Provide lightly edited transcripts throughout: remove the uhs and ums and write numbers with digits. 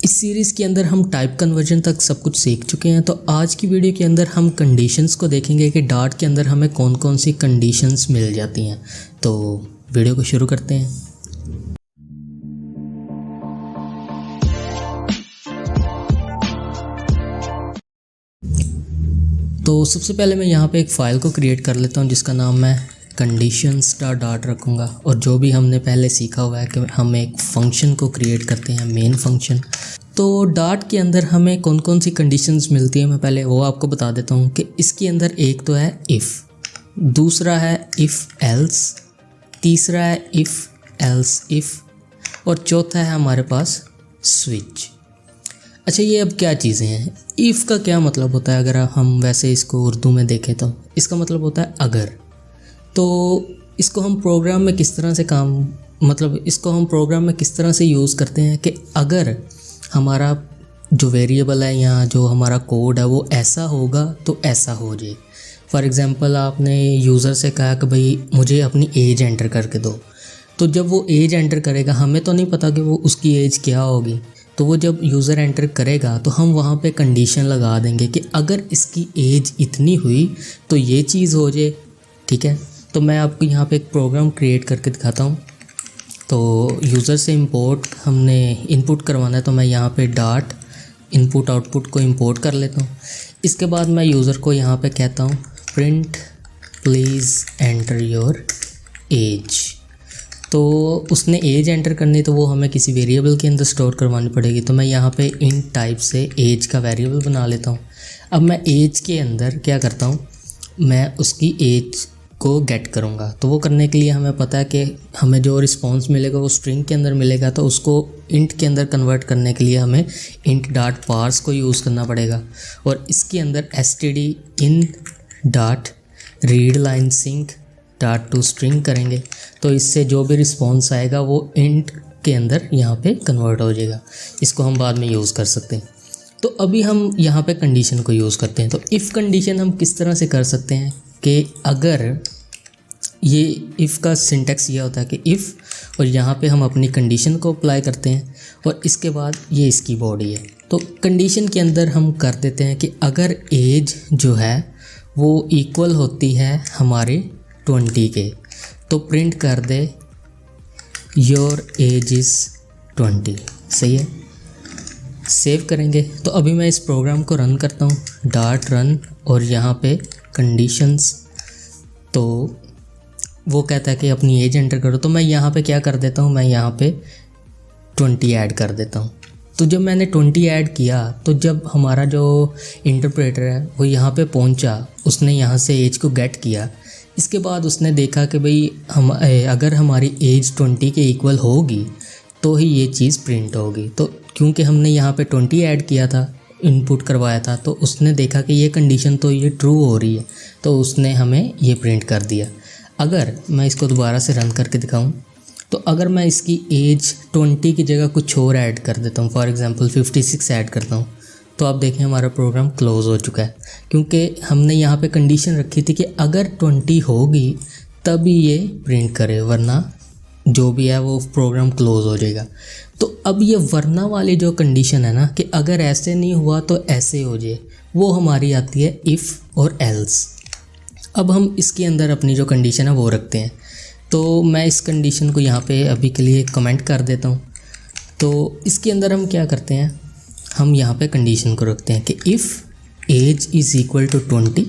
इस सीरीज़ के अंदर हम टाइप कन्वर्जन तक सब कुछ सीख चुके हैं। तो आज की वीडियो के अंदर हम कंडीशंस को देखेंगे कि डार्ट के अंदर हमें कौन कौन सी कंडीशंस मिल जाती हैं। तो वीडियो को शुरू करते हैं। तो सबसे पहले मैं यहाँ पे एक फ़ाइल को क्रिएट कर लेता हूँ जिसका नाम मैं conditions.dart रखूँगा। और जो भी हमने पहले सीखा हुआ है कि हम एक फ़ंक्शन को क्रिएट करते हैं, मेन फंक्शन। तो डार्ट के अंदर हमें कौन कौन सी कंडीशंस मिलती हैं मैं पहले वो आपको बता देता हूँ कि इसके अंदर एक तो है इफ़, दूसरा है इफ़ एल्स, तीसरा है इफ़ एल्स इफ़, और चौथा है हमारे पास स्विच। अच्छा, ये अब क्या चीज़ें हैं? इफ़ का क्या मतलब होता है? अगर हम वैसे इसको उर्दू में देखें तो इसका मतलब होता है अगर। तो इसको हम प्रोग्राम में किस तरह से इसको हम प्रोग्राम में किस तरह से यूज़ करते हैं कि अगर हमारा जो वेरिएबल है या जो हमारा कोड है वो ऐसा होगा तो ऐसा हो जाए। फॉर एग्ज़ाम्पल, आपने यूज़र से कहा कि भाई मुझे अपनी एज एंटर करके दो, तो जब वो एज एंटर करेगा, हमें तो नहीं पता कि वो उसकी एज क्या होगी, तो वो जब यूज़र एंटर करेगा तो हम वहाँ पे कंडीशन लगा देंगे कि अगर इसकी एज इतनी हुई तो ये चीज़ हो जाए। ठीक है, तो मैं आपको यहाँ पे एक प्रोग्राम क्रिएट करके दिखाता हूँ। तो यूज़र से इंपोर्ट हमने इनपुट करवाना है, तो मैं यहाँ पे डार्ट इनपुट आउटपुट को इंपोर्ट कर लेता हूँ। इसके बाद मैं यूज़र को यहाँ पे कहता हूँ print please enter your age. तो उसने एज एंटर करनी, तो वो हमें किसी वेरिएबल के अंदर स्टोर करवानी पड़ेगी। तो मैं यहाँ पे इंट टाइप से एज का वेरिएबल बना लेता हूँ। अब मैं एज के अंदर क्या करता हूँ, मैं उसकी एज को गेट करूँगा। तो वो करने के लिए हमें पता है कि हमें जो रिस्पॉन्स मिलेगा वो स्ट्रिंग के अंदर मिलेगा, तो उसको इंट के अंदर कन्वर्ट करने के लिए हमें इंट डॉट पार्स को यूज़ करना पड़ेगा। और इसके अंदर std in dot read line sync dot to string करेंगे, तो इससे जो भी रिस्पॉन्स आएगा वो इंट के अंदर यहाँ पे कन्वर्ट हो जाएगा। इसको हम बाद में यूज़ कर सकते हैं। तो अभी हम यहाँ पे कंडीशन को यूज़ करते हैं। तो इफ़ कंडीशन हम किस तरह से कर सकते हैं कि अगर ये इफ़ का सिंटेक्स ये होता है कि इफ़, और यहाँ पे हम अपनी कंडीशन को अप्लाई करते हैं, और इसके बाद ये इसकी बॉडी है। तो कंडीशन के अंदर हम कर देते हैं कि अगर एज जो है वो इक्वल होती है हमारे 20 के, तो प्रिंट कर दे योर एज इज़ 20। सही है, सेव करेंगे। तो अभी मैं इस प्रोग्राम को रन करता हूँ, डार्ट रन, और यहाँ पे कंडीशंस, तो वो कहता है कि अपनी एज एंटर करो। तो मैं यहाँ पे क्या कर देता हूँ, मैं यहाँ पे 20 ऐड कर देता हूँ। तो जब मैंने 20 ऐड किया, तो जब हमारा जो इंटरप्रेटर है वो यहाँ पे पहुँचा, उसने यहाँ से एज को गेट किया। इसके बाद उसने देखा कि भाई अगर हमारी एज 20 के इक्वल होगी तो ही ये चीज़ प्रिंट होगी। तो क्योंकि हमने यहाँ पे 20 ऐड किया था, इनपुट करवाया था, तो उसने देखा कि ये कंडीशन तो ये ट्रू हो रही है, तो उसने हमें ये प्रिंट कर दिया। अगर मैं इसको दोबारा से रन करके दिखाऊं, तो अगर मैं इसकी एज 20 की जगह कुछ और ऐड कर देता हूं, फॉर एग्जांपल 56 ऐड करता हूं, तो आप देखें हमारा प्रोग्राम क्लोज़ हो चुका है, क्योंकि हमने यहाँ पे कंडीशन रखी थी कि अगर 20 होगी तभी ये प्रिंट करे, वरना जो भी है वो प्रोग्राम क्लोज़ हो जाएगा। तो अब ये वरना वाली जो कंडीशन है ना, कि अगर ऐसे नहीं हुआ तो ऐसे हो जाए, वो हमारी आती है इफ़ और एल्स। अब हम इसके अंदर अपनी जो कंडीशन है वो रखते हैं। तो मैं इस कंडीशन को यहाँ पे अभी के लिए कमेंट कर देता हूँ। तो इसके अंदर हम क्या करते हैं, हम यहाँ पे कंडीशन को रखते हैं कि if age is equal to 20,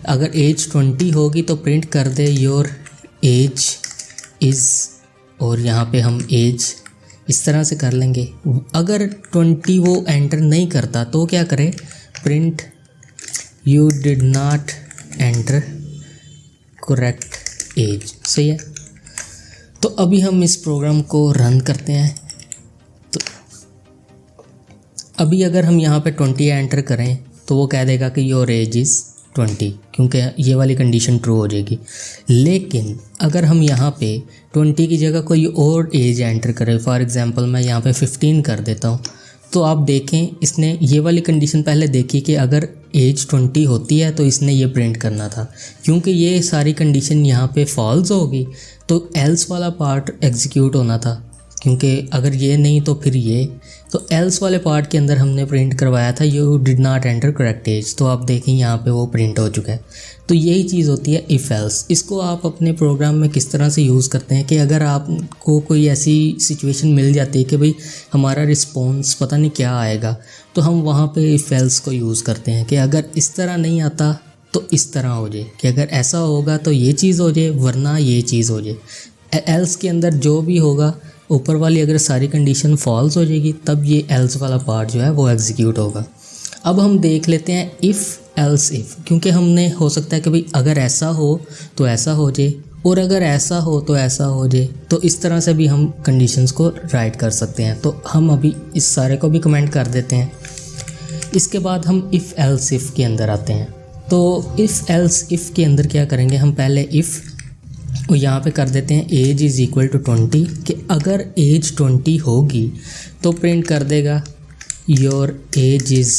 अगर एज 20 होगी तो प्रिंट कर दे योर एज इज़, और यहाँ पे हम एज इस तरह से कर लेंगे। अगर 20 वो एंटर नहीं करता तो क्या करें, print you did not enter correct age. सही है। तो अभी हम इस प्रोग्राम को रन करते हैं। तो अभी अगर हम यहाँ पे 20 एंटर करें तो वो कह देगा कि योर एज इज़ 20, क्योंकि ये वाली कंडीशन ट्रू हो जाएगी। लेकिन अगर हम यहाँ पे 20 की जगह कोई और एज एंटर करें, फॉर एग्ज़ाम्पल मैं यहाँ पे 15 कर देता हूँ, तो आप देखें इसने ये वाली कंडीशन पहले देखी कि अगर एज 20 होती है तो इसने ये प्रिंट करना था। क्योंकि ये सारी कंडीशन यहाँ पे फॉल्स होगी तो एल्स वाला पार्ट एग्जीक्यूट होना था, क्योंकि अगर ये नहीं तो फिर ये तो एल्स वाले पार्ट के अंदर हमने प्रिंट करवाया था you did not enter correct age, तो आप देखें यहाँ पे वो प्रिंट हो चुका है। तो यही चीज़ होती है इफ़ एल्स। इसको आप अपने प्रोग्राम में किस तरह से यूज़ करते हैं कि अगर आपको कोई ऐसी सिचुएशन मिल जाती है कि भाई हमारा रिस्पॉन्स पता नहीं क्या आएगा, तो हम वहाँ पे इफ़ एल्स को यूज़ करते हैं कि अगर इस तरह नहीं आता तो इस तरह हो जाए, कि अगर ऐसा होगा तो ये चीज़ हो जाए वरना ये चीज़ हो जाए। एल्स के अंदर जो भी होगा ऊपर वाली अगर सारी कंडीशन फॉल्स हो जाएगी तब ये एल्स वाला पार्ट जो है वो एग्जीक्यूट होगा। अब हम देख लेते हैं इफ़ एल्स इफ़, क्योंकि हमने हो सकता है कि भाई अगर ऐसा हो तो ऐसा हो जाए और अगर ऐसा हो तो ऐसा हो जाए, तो इस तरह से भी हम कंडीशंस को राइट कर सकते हैं। तो हम अभी इस सारे को भी कमेंट कर देते हैं। इसके बाद हम इफ़ एल्स इफ़ के अंदर आते हैं। तो इफ़ एल्स इफ़ के अंदर क्या करेंगे, हम पहले इफ़ और यहाँ पे कर देते हैं एज इज़ इक्वल टू 20, कि अगर एज 20 होगी तो प्रिंट कर देगा योर एज इज़,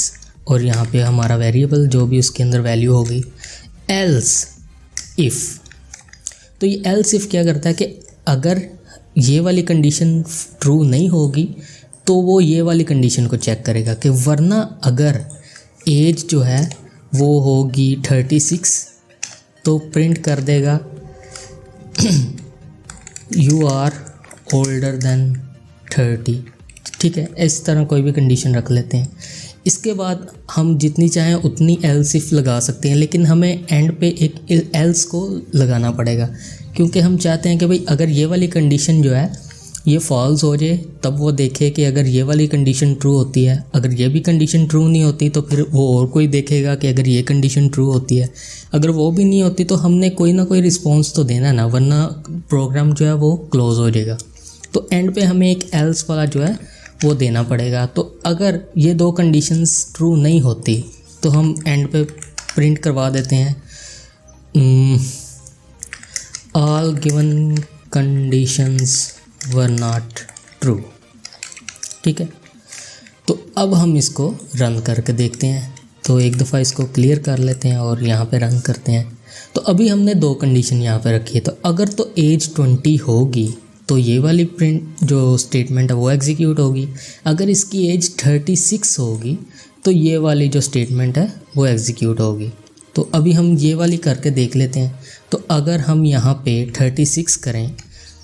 और यहाँ पे हमारा वेरिएबल जो भी उसके अंदर वैल्यू होगी। एल्स इफ़, तो ये एल्स इफ़ क्या करता है कि अगर ये वाली कंडीशन ट्रू नहीं होगी तो वो ये वाली कंडीशन को चेक करेगा कि वरना अगर एज जो है वो होगी 36 तो प्रिंट कर देगा यू आर ओल्डर देन 30। ठीक है, इस तरह कोई भी कंडीशन रख लेते हैं। इसके बाद हम जितनी चाहें उतनी एल्स इफ़ लगा सकते हैं, लेकिन हमें एंड पे एक एल्स को लगाना पड़ेगा, क्योंकि हम चाहते हैं कि भाई अगर ये वाली कंडीशन जो है ये फॉल्स हो जाए तब वो देखे कि अगर ये वाली कंडीशन ट्रू होती है। अगर ये भी कंडीशन ट्रू नहीं होती तो फिर वो और कोई देखेगा कि अगर ये कंडीशन ट्रू होती है। अगर वो भी नहीं होती तो हमने कोई ना कोई रिस्पॉन्स तो देना ना, वरना प्रोग्राम जो है वो क्लोज हो जाएगा। तो एंड पे हमें एक एल्स वाला जो है वो देना पड़ेगा। तो अगर ये दो कंडीशंस ट्रू नहीं होती तो हम एंड पे प्रिंट करवा देते हैं all given conditions were not true. ठीक है, तो अब हम इसको रन करके देखते हैं। तो एक दफ़ा इसको क्लियर कर लेते हैं और यहाँ पे रन करते हैं। तो अभी हमने दो कंडीशन यहाँ पे रखी है। तो अगर तो एज 20 होगी तो ये वाली प्रिंट जो स्टेटमेंट है वो एग्जीक्यूट होगी। अगर इसकी एज 36 होगी तो ये वाली जो स्टेटमेंट है वो एग्जीक्यूट होगी। तो अभी हम ये वाली करके देख लेते हैं। तो अगर हम यहाँ पे 36 करें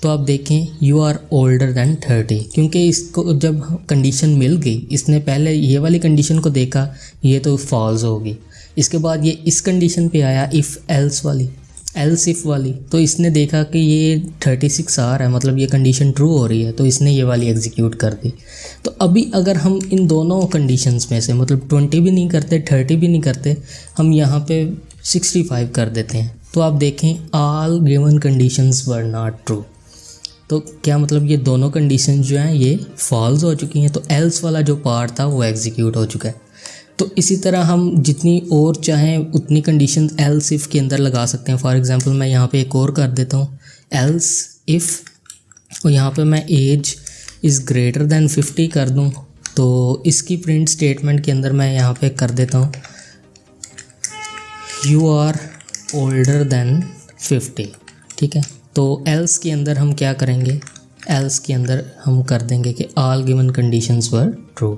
तो आप देखें यू आर ओल्डर देन 30, क्योंकि इसको जब कंडीशन मिल गई, इसने पहले ये वाली कंडीशन को देखा, ये तो फॉल्स होगी। इसके बाद ये इस कंडीशन पे आया इफ़ एल्स वाली, एल्स इफ़ वाली, तो इसने देखा कि ये 36 आ रहा है, मतलब ये कंडीशन ट्रू हो रही है, तो इसने ये वाली एग्जीक्यूट कर दी। तो अभी अगर हम इन दोनों कंडीशंस में से मतलब 20 भी नहीं करते 30 भी नहीं करते, हम यहाँ पे 65 कर देते हैं, तो आप देखें all given conditions were not true. तो क्या मतलब ये दोनों कंडीशन जो हैं ये फॉल्स हो चुकी हैं। तो एल्स वाला जो पार्ट था वो एग्जीक्यूट हो चुका है। तो इसी तरह हम जितनी और चाहें उतनी कंडीशन एल्स इफ़ के अंदर लगा सकते हैं। फॉर एग्जांपल मैं यहाँ पे एक और कर देता हूँ एल्स इफ़, और यहाँ पे मैं एज इज़ ग्रेटर दैन 50 कर दूँ। तो इसकी प्रिंट स्टेटमेंट के अंदर मैं यहाँ पे कर देता हूँ यू आर ओल्डर दैन 50। ठीक है, तो एल्स के अंदर हम क्या करेंगे, एल्स के अंदर हम कर देंगे कि all given conditions were true.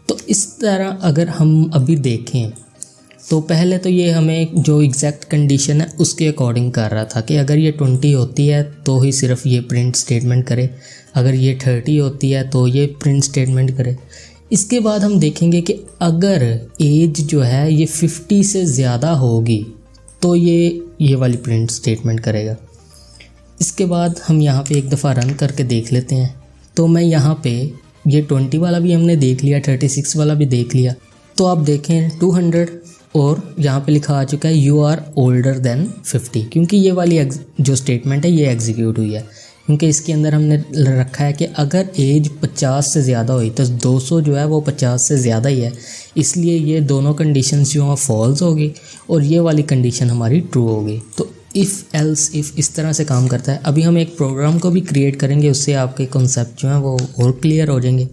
तो इस तरह अगर हम अभी देखें तो पहले तो ये हमें जो एग्जैक्ट कंडीशन है उसके अकॉर्डिंग कर रहा था कि अगर ये 20 होती है तो ही सिर्फ ये प्रिंट स्टेटमेंट करे, अगर ये 30 होती है तो ये प्रिंट स्टेटमेंट करे। इसके बाद हम देखेंगे कि अगर एज जो है ये 50 से ज़्यादा होगी तो ये वाली प्रिंट स्टेटमेंट करेगा। इसके बाद हम यहाँ पे एक दफ़ा रन करके देख लेते हैं। तो मैं यहाँ पे ये 20 वाला भी हमने देख लिया, 36 वाला भी देख लिया। तो आप देखें 200 और यहाँ पे लिखा आ चुका है यू आर ओल्डर देन 50, क्योंकि ये वाली जो स्टेटमेंट है ये एग्जीक्यूट हुई है। क्योंकि इसके अंदर हमने रखा है कि अगर एज 50 से ज़्यादा हुई तो 200 जो है वो 50 से ज़्यादा ही है, इसलिए ये दोनों कंडीशंस जो हैं फॉल्स होगी और ये वाली कंडीशन हमारी ट्रू होगी। तो इफ़ एल्स इफ़ इस तरह से काम करता है। अभी हम एक प्रोग्राम को भी क्रिएट करेंगे, उससे आपके कॉन्सेप्ट जो हैं वो और क्लियर हो जाएंगे।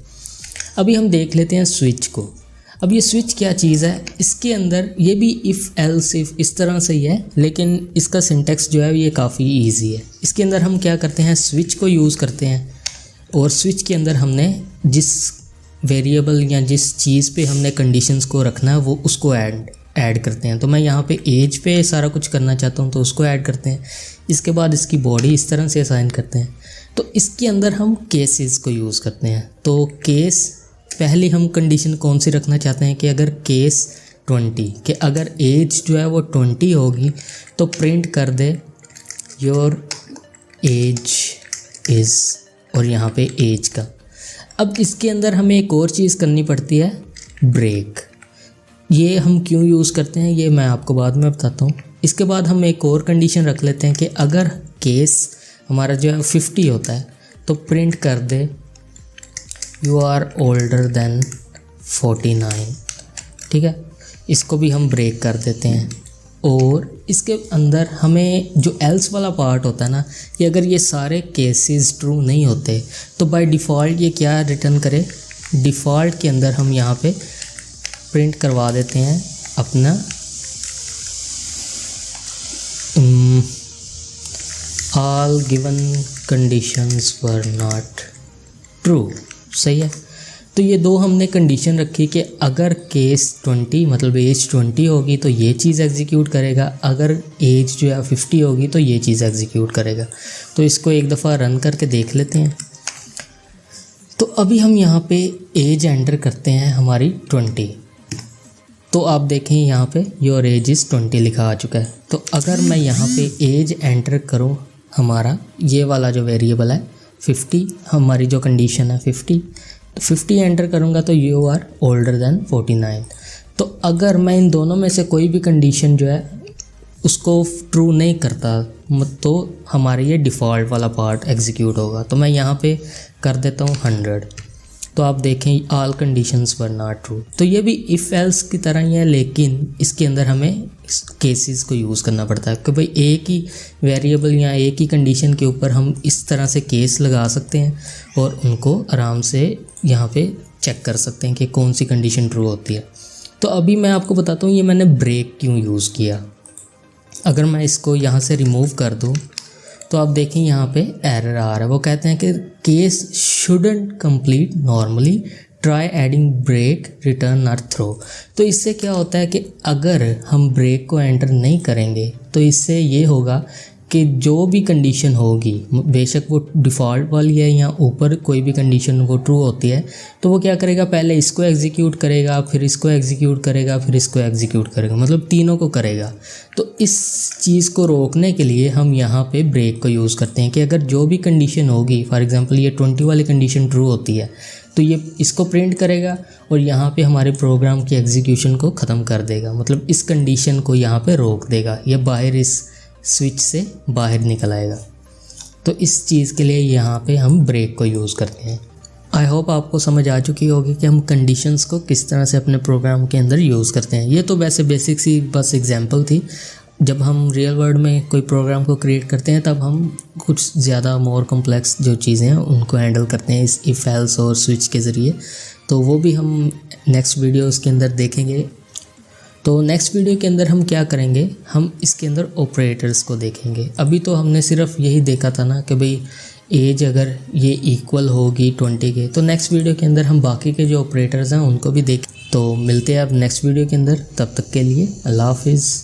अभी हम देख लेते हैं स्विच को। अब ये स्विच क्या चीज़ है, इसके अंदर ये भी इफ़ एल्स इफ़ इस तरह से ही है, लेकिन इसका सिंटेक्स जो है ये काफ़ी ईजी है। इसके अंदर हम क्या करते हैं, स्विच को यूज़ करते हैं और स्विच के अंदर हमने जिस वेरिएबल या जिस चीज़ पे हमने कंडीशंस को रखना है वो उसको ऐड करते हैं। तो मैं यहाँ पे एज पे सारा कुछ करना चाहता हूँ तो उसको ऐड करते हैं। इसके बाद इसकी बॉडी इस तरह से असाइन करते हैं। तो इसके अंदर हम केसेस को यूज़ करते हैं। तो केस पहले हम कंडीशन कौन सी रखना चाहते हैं कि अगर केस 20 कि अगर एज जो है वो 20 होगी तो प्रिंट कर दे योर एज इज़ और यहाँ पे एज का। अब इसके अंदर हमें एक और चीज़ करनी पड़ती है, ब्रेक। ये हम क्यों यूज़ करते हैं ये मैं आपको बाद में बताता हूँ। इसके बाद हम एक और कंडीशन रख लेते हैं कि अगर केस हमारा जो है 50 होता है तो प्रिंट कर दे यू आर ओल्डर देन 49। ठीक है, इसको भी हम ब्रेक कर देते हैं। और इसके अंदर हमें जो एल्स वाला पार्ट होता है ना, कि अगर ये सारे केसेस ट्रू नहीं होते तो बाय डिफ़ॉल्ट ये क्या रिटर्न करे, डिफ़ॉल्ट के अंदर हम यहाँ पे प्रिंट करवा देते हैं अपना all given conditions were not true. सही है। तो ये दो हमने कंडीशन रखी कि अगर केस 20 मतलब एज 20 होगी तो ये चीज़ एग्जीक्यूट करेगा, अगर एज जो है 50 होगी तो ये चीज़ एग्जीक्यूट करेगा। तो इसको एक दफ़ा रन करके देख लेते हैं। तो अभी हम यहाँ पे एज एंटर करते हैं हमारी 20। तो आप देखें यहाँ पे योर एज इज़ 20 लिखा आ चुका है। तो अगर मैं यहाँ पे एज एंटर करूँ, हमारा ये वाला जो वेरिएबल है 50, हमारी जो कंडीशन है 50, तो 50 एंटर करूँगा तो यू आर ओल्डर देन 49। तो अगर मैं इन दोनों में से कोई भी कंडीशन जो है उसको ट्रू नहीं करता तो हमारे ये डिफ़ॉल्ट वाला पार्ट एग्जीक्यूट होगा। तो मैं यहाँ पे कर देता हूँ 100। तो आप देखें all conditions were not true. तो ये भी इफ़ एल्स की तरह ही है, लेकिन इसके अंदर हमें केसेस को यूज़ करना पड़ता है कि भाई एक ही वेरिएबल या एक ही कंडीशन के ऊपर हम इस तरह से केस लगा सकते हैं और उनको आराम से यहाँ पे चेक कर सकते हैं कि कौन सी कंडीशन ट्रू होती है। तो अभी मैं आपको बताता हूँ ये मैंने ब्रेक क्यों यूज़ किया। अगर मैं इसको यहाँ से रिमूव कर दूँ तो आप देखें यहाँ पे एरर आ रहा है। वो कहते हैं कि case shouldn't complete normally, try adding break return और थ्रो। तो इससे क्या होता है कि अगर हम ब्रेक को एंटर नहीं करेंगे तो इससे ये होगा कि जो भी कंडीशन होगी, बेशक वो डिफ़ॉल्ट वाली है या ऊपर कोई भी कंडीशन वो ट्रू होती है, तो वो क्या करेगा, पहले इसको एग्जीक्यूट करेगा, फिर इसको एग्जीक्यूट करेगा, फिर इसको एग्जीक्यूट करेगा, मतलब तीनों को करेगा। तो इस चीज़ को रोकने के लिए हम यहाँ पे ब्रेक को यूज़ करते हैं कि अगर जो भी कंडीशन होगी, फॉर एग्जांपल ये 20 वाली कंडीशन ट्रू होती है तो ये इसको प्रिंट करेगा और यहाँ पे हमारे प्रोग्राम की एग्जीक्यूशन को ख़त्म कर देगा, मतलब इस कंडीशन को यहाँ पे रोक देगा, ये बाहर इस स्विच से बाहर निकल आएगा। तो इस चीज़ के लिए यहाँ पे हम ब्रेक को यूज़ करते हैं। आई होप आपको समझ आ चुकी होगी कि हम कंडीशंस को किस तरह से अपने प्रोग्राम के अंदर यूज़ करते हैं। ये तो वैसे बेसिक सी बस एग्जांपल थी। जब हम रियल वर्ल्ड में कोई प्रोग्राम को क्रिएट करते हैं तब हम कुछ ज़्यादा मोर कॉम्प्लेक्स जो चीज़ें हैं उनको हैंडल करते हैं इस इफ़ एल्स और स्विच के ज़रिए। तो वो भी हम नेक्स्ट वीडियोज़ के अंदर देखेंगे। तो नेक्स्ट वीडियो के अंदर हम क्या करेंगे, हम इसके अंदर ऑपरेटर्स को देखेंगे। अभी तो हमने सिर्फ यही देखा था ना कि भाई एज अगर ये इक्वल होगी 20 के, तो नेक्स्ट वीडियो के अंदर हम बाकी के जो ऑपरेटर्स हैं उनको भी देखें। तो मिलते हैं अब नेक्स्ट वीडियो के अंदर, तब तक के लिए अल्लाह हाफिज़।